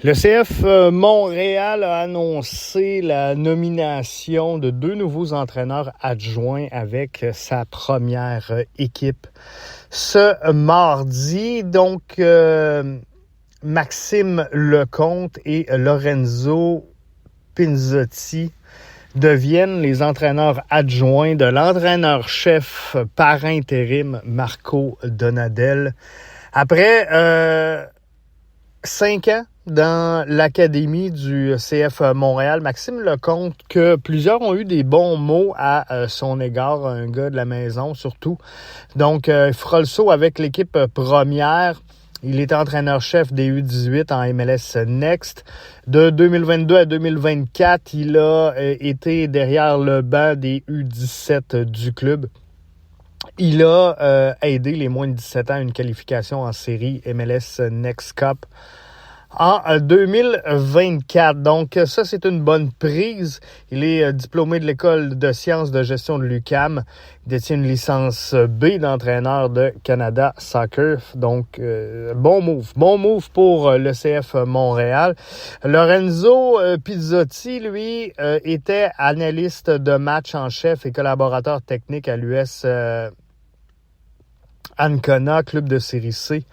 Le CF Montréal a annoncé la nomination de 2 nouveaux entraîneurs adjoints avec sa première équipe ce mardi. Donc, Maxime Lecomte et Lorenzo Pinzotti deviennent les entraîneurs adjoints de l'entraîneur-chef par intérim Marco Donadel. Après 5 ans dans l'académie du CF Montréal, Maxime Lecomte, que plusieurs ont eu des bons mots à son égard, un gars de la maison surtout. Donc, il fera le saut avec l'équipe première. Il est entraîneur-chef des U18 en MLS Next. De 2022 à 2024, il a été derrière le banc des U17 du club. Il a aidé les moins de 17 ans à une qualification en série MLS Next Cup en 2024. Donc, ça, c'est une bonne prise. Il est diplômé de l'École de sciences de gestion de l'UQAM. Il détient une licence B d'entraîneur de Canada Soccer. Donc, bon move pour le CF Montréal. Lorenzo Pinzotti, lui, était analyste de match en chef et collaborateur technique à l'US Ancona, club de série C.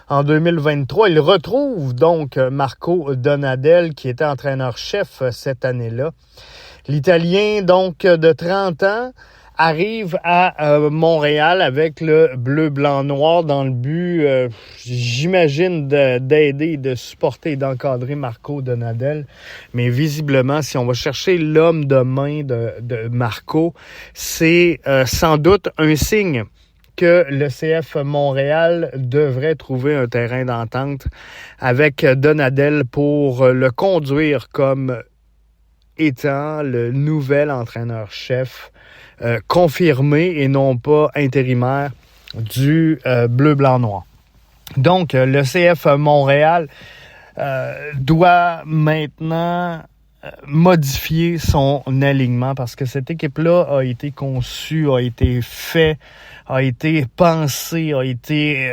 En 2023, il retrouve donc Marco Donadel, qui était entraîneur-chef cette année-là. L'Italien, donc, de 30 ans, arrive à Montréal avec le bleu-blanc-noir dans le but, j'imagine, d'aider, de supporter et d'encadrer Marco Donadel. Mais visiblement, si on va chercher l'homme de main de Marco, c'est sans doute un signe que le CF Montréal devrait trouver un terrain d'entente avec Donadel pour le conduire comme étant le nouvel entraîneur-chef confirmé et non pas intérimaire du bleu-blanc-noir. Donc, le CF Montréal doit maintenant modifier son alignement parce que cette équipe-là a été conçue, a été faite, a été pensée, a été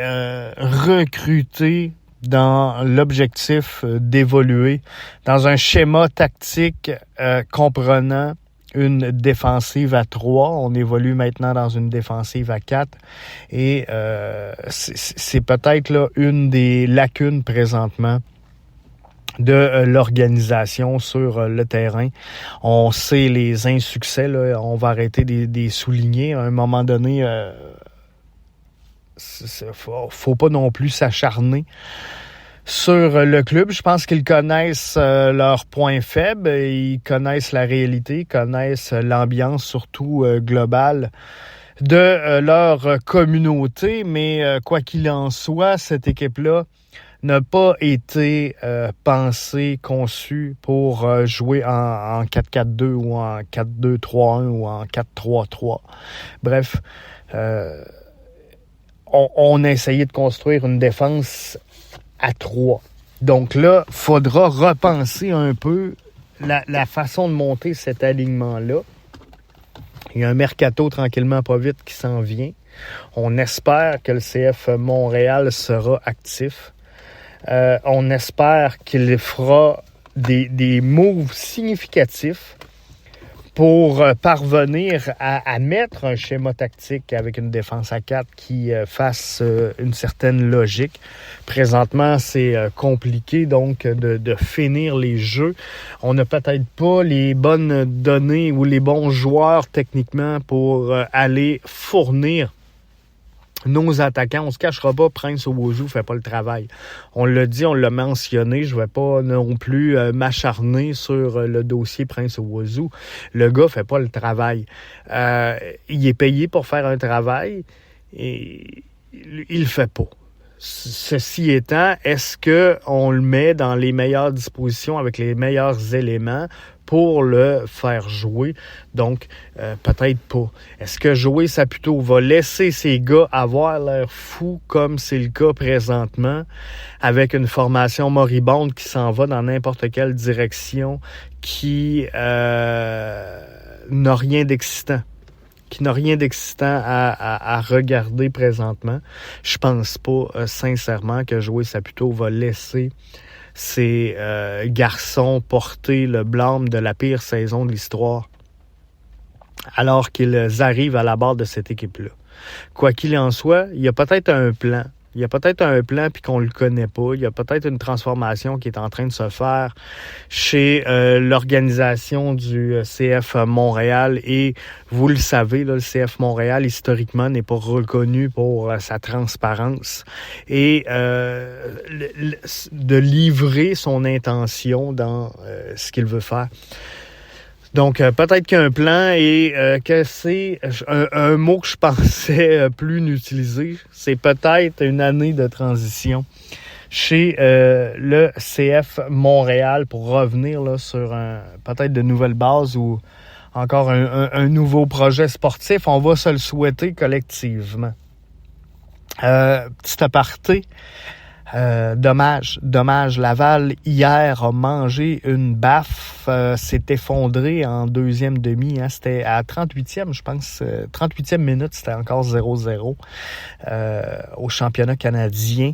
recrutée dans l'objectif d'évoluer dans un schéma tactique comprenant une défensive à 3. On évolue maintenant dans une défensive à 4. Et c'est peut-être là une des lacunes présentement de l'organisation sur le terrain. On sait les insuccès, là, on va arrêter des souligner. À un moment donné, faut pas non plus s'acharner sur le club. Je pense qu'ils connaissent leurs points faibles, ils connaissent la réalité, ils connaissent l'ambiance surtout globale de leur communauté, mais quoi qu'il en soit, cette équipe-là n'a pas été pensée, conçue pour jouer en 4-4-2 ou en 4-2-3-1 ou en 4-3-3. Bref, on a essayé de construire une défense à 3. Donc là, il faudra repenser un peu la façon de monter cet alignement-là. Il y a un mercato tranquillement pas vite qui s'en vient. On espère que le CF Montréal sera actif. On espère qu'il fera des moves significatifs pour parvenir à mettre un schéma tactique avec une défense à 4 qui fasse une certaine logique. Présentement, c'est compliqué donc de finir les jeux. On n'a peut-être pas les bonnes données ou les bons joueurs techniquement pour aller fournir nos attaquants. On ne se cachera pas, Prince Owusu ne fait pas le travail. On l'a dit, on l'a mentionné, je ne vais pas non plus m'acharner sur le dossier Prince Owusu. Le gars ne fait pas le travail. Il est payé pour faire un travail et il le fait pas. Ceci étant, est-ce qu'on le met dans les meilleures dispositions avec les meilleurs éléments pour le faire jouer? Donc, peut-être pas. Est-ce que Joey Saputo va laisser ses gars avoir l'air fou comme c'est le cas présentement avec une formation moribonde qui s'en va dans n'importe quelle direction qui n'a rien d'excitant? À regarder présentement. Je pense pas sincèrement que Joey Saputo va laisser ces garçons porter le blâme de la pire saison de l'histoire alors qu'ils arrivent à la barre de cette équipe-là. Quoi qu'il en soit, il y a peut-être un plan. Il y a peut-être un plan puis qu'on le connaît pas. Il y a peut-être une transformation qui est en train de se faire chez l'organisation du CF Montréal. Et vous le savez, là, le CF Montréal, historiquement, n'est pas reconnu pour sa transparence et de livrer son intention dans ce qu'il veut faire. Donc, peut-être qu'il y a un plan et que c'est un mot que je pensais plus inutilisé. C'est peut-être une année de transition chez le CF Montréal pour revenir là, sur peut-être de nouvelles bases ou encore un nouveau projet sportif. On va se le souhaiter collectivement. Petit aparté. Dommage. Laval, hier, a mangé une baffe. S'est effondré en deuxième demi. Hein. C'était à 38e, je pense. 38e minute, c'était encore 0-0 au championnat canadien.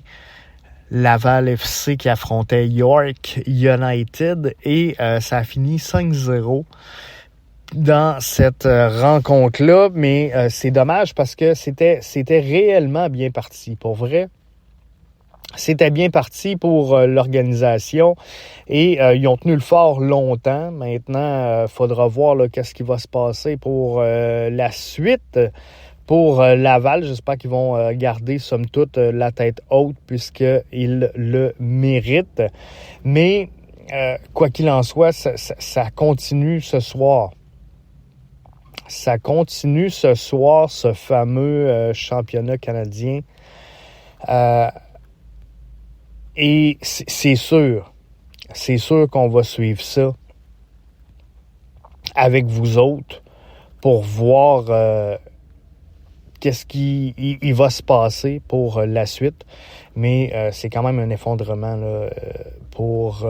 Laval FC qui affrontait York United et ça a fini 5-0 dans cette rencontre-là. Mais c'est dommage parce que c'était réellement bien parti. Pour vrai, c'était bien parti pour l'organisation et ils ont tenu le fort longtemps. Maintenant, faudra voir là, qu'est-ce qui va se passer pour la suite. Pour Laval, j'espère qu'ils vont garder, somme toute, la tête haute puisqu'ils le méritent. Mais, quoi qu'il en soit, ça continue ce soir. Ça continue ce soir, ce fameux championnat canadien. Et c'est sûr qu'on va suivre ça avec vous autres pour voir qu'est-ce qui il va se passer pour la suite. Mais c'est quand même un effondrement là, pour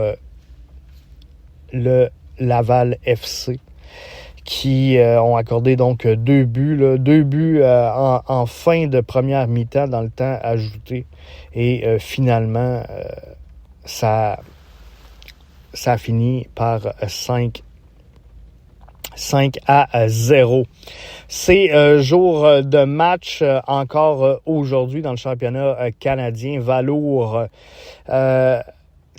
le Laval FC qui ont accordé donc 2 buts en fin de première mi-temps dans le temps ajouté. Et finalement, ça a fini par 5-0. C'est jour de match encore aujourd'hui dans le championnat canadien. Valour,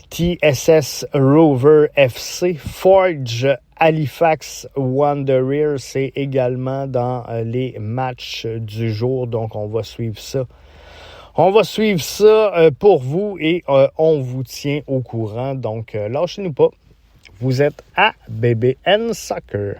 TSS Rover FC, Forge, Halifax Wanderers, c'est également dans les matchs du jour. Donc, on va suivre ça. On va suivre ça pour vous et on vous tient au courant. Donc, lâchez-nous pas. Vous êtes à BBN Soccer.